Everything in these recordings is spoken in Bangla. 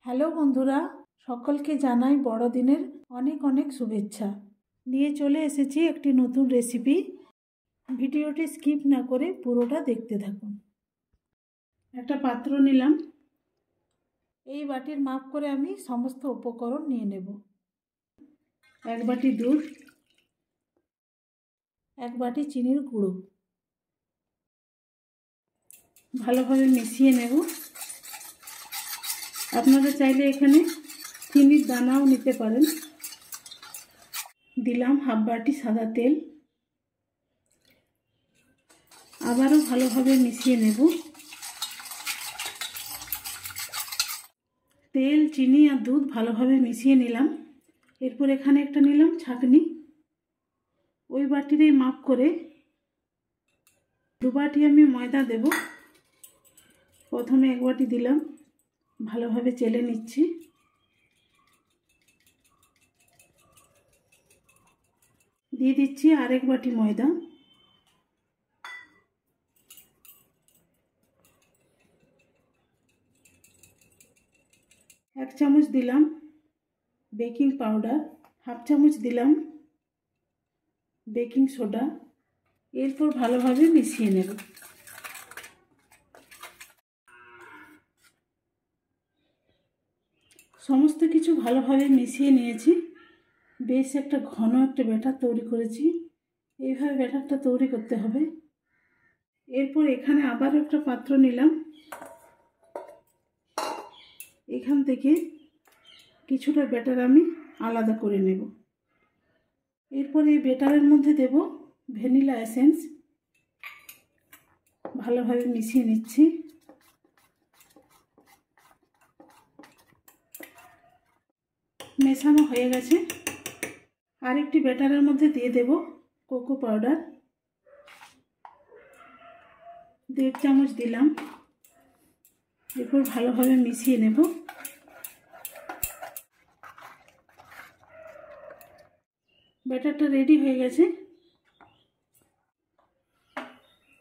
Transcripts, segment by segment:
হ্যালো বন্ধুরা, সকলকে জানাই বড়দিনের অনেক অনেক শুভেচ্ছা। নিয়ে চলে এসেছি একটি নতুন রেসিপি। ভিডিওটি স্কিপ না করে পুরোটা দেখতে থাকুন। একটা পাত্র নিলাম। এই বাটির মাপ করে আমি সমস্ত উপকরণ নিয়ে নেব। 1 বাটি দুধ, 1 বাটি চিনির গুঁড়ো, ভালোভাবে মিশিয়ে নেব। আপনারা চাইলে এখানে চিনির দানাও নিতে পারেন। দিলাম 1/2 বাটি সাদা তেল, আবারও ভালোভাবে মিশিয়ে নেব। তেল, চিনি আর দুধ ভালোভাবে মিশিয়ে নিলাম। এরপর এখানে একটা নিলাম ছাঁকনি। ওই বাটিরই মাপ করে 2 বাটি আমি ময়দা দেব। প্রথমে 1 বাটি দিলাম, ভালোভাবে চেলে নিচ্ছি। দিয়ে দিচ্ছি আরেক বাটি ময়দা। এক চামচ দিলাম বেকিং পাউডার, 1/2 চামচ দিলাম বেকিং সোডা। এরপর ভালোভাবে মিশিয়ে নেব। সমস্ত কিছু ভালোভাবে মিশিয়ে নিয়েছি। বেশ একটা ঘন একটা ব্যাটার তৈরি করেছি। এইভাবে ব্যাটারটা তৈরি করতে হবে। এরপর এখানে আবার একটা পাত্র নিলাম। এখান থেকে কিছুটা ব্যাটার আমি আলাদা করে নেব। এরপর এই ব্যাটারের মধ্যে দেব ভ্যানিলা এসেন্স। ভালোভাবে মিশিয়ে নিচ্ছি। মেশানো হয়ে গেছে। আরেকটি ব্যাটারের মধ্যে দিয়ে দেব কোকো পাউডার। 1.5 চামচ দিলাম। এরপর ভালোভাবে মিশিয়ে নেব। ব্যাটারটা রেডি হয়ে গেছে।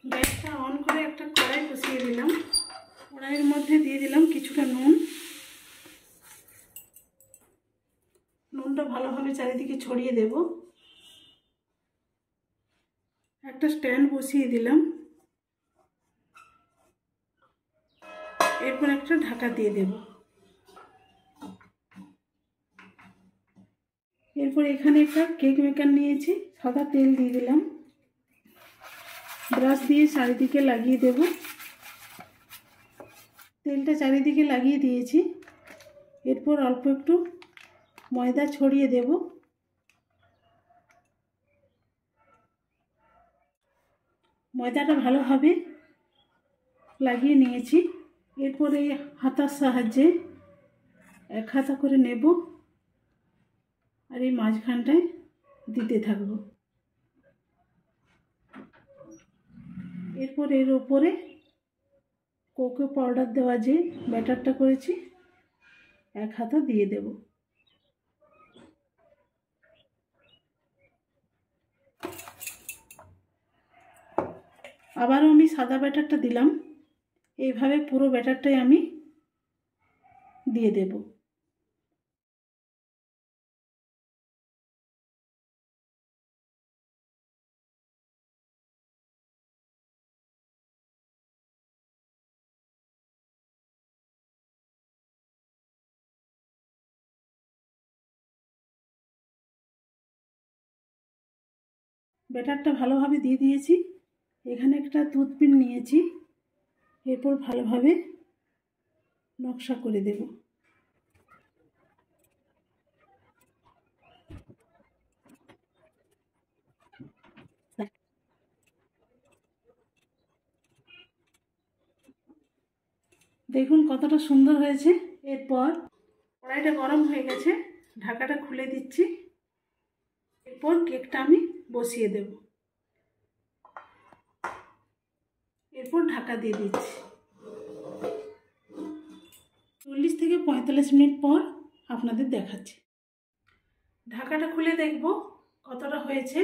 গ্যাসটা অন করে একটা কড়াই বসিয়ে দিলাম। কড়াইয়ের মধ্যে দিয়ে দিলাম কিছুটা নুন। নুনটা ভালোভাবে চারিদিকে ছড়িয়ে দেব। একটা স্ট্যান্ড বসিয়ে দিলাম। এরপর একটা ঢাকা দিয়ে দেব। এরপর এখানে একটা কেক মেকার নিয়েছি, সাদা তেল দিয়ে দিলাম। ব্রাশ দিয়ে চারিদিকে লাগিয়ে দেব। তেলটা চারিদিকে লাগিয়ে দিয়েছি। এরপর অল্প একটু ময়দা ছড়িয়ে দেব। ময়দাটা ভালোভাবে লাগিয়ে নিয়েছি। এরপর এই হাতার সাহায্যে 1 হাতা করে নেব আর এই মাঝখানটায় দিতে থাকব। এরপর এর উপরে কোকো পাউডার দেওয়া যে ব্যাটারটা করেছি 1 হাতা দিয়ে দেব। আবারও আমি সাদা ব্যাটারটা দিলাম। এইভাবে পুরো ব্যাটারটাই আমি দিয়ে দেব। ব্যাটারটা ভালোভাবে দিয়ে দিয়েছি। এখানে একটা টুথপিন নিয়েছি। এরপর ভালোভাবে নকশা করে দেব। দেখুন কতটা সুন্দর হয়েছে। এরপর কড়াইটা গরম হয়ে গেছে, ঢাকাটা খুলে দিচ্ছি। এরপর কেকটা আমি বসিয়ে দেব। এরপর ঢাকা দিয়ে দিচ্ছি। 40 থেকে 45 মিনিট পর আপনাদের দেখাচ্ছি। ঢাকাটা খুলে দেখব কতটা হয়েছে।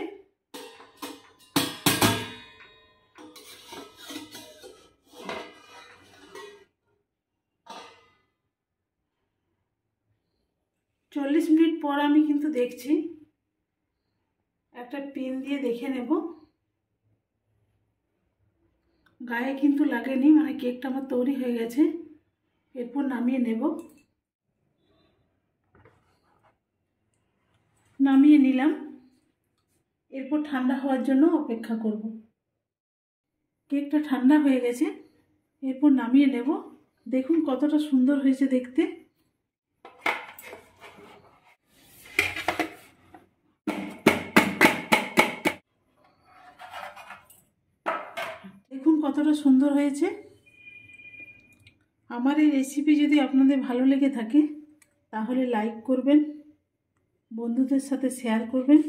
40 মিনিট পর আমি কিন্তু দেখছি, একটা পিন দিয়ে দেখে নেব। গায়ে কিন্তু লাগেনি, মানে কেকটা আমার তৈরি হয়ে গেছে। এরপর নামিয়ে নেব। নামিয়ে নিলাম। এরপর ঠান্ডা হওয়ার জন্য অপেক্ষা করব। কেকটা ঠান্ডা হয়ে গেছে, এরপর নামিয়ে নেব। দেখুন কতটা সুন্দর হয়েছে দেখতে। দেখুন কতটা সুন্দর হয়েছে। আমার এই রেসিপি যদি আপনাদের ভালো লেগে থাকে তাহলে লাইক করবেন, বন্ধুদের সাথে শেয়ার করবেন,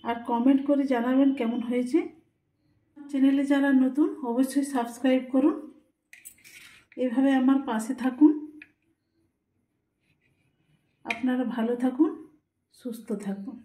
আর কমেন্ট করে জানাবেন কেমন হয়েছে। চ্যানেলে যারা নতুন অবশ্যই সাবস্ক্রাইব করুন। এভাবে আমার পাশে থাকুন। আপনারা ভালো থাকুন, সুস্থ থাকুন।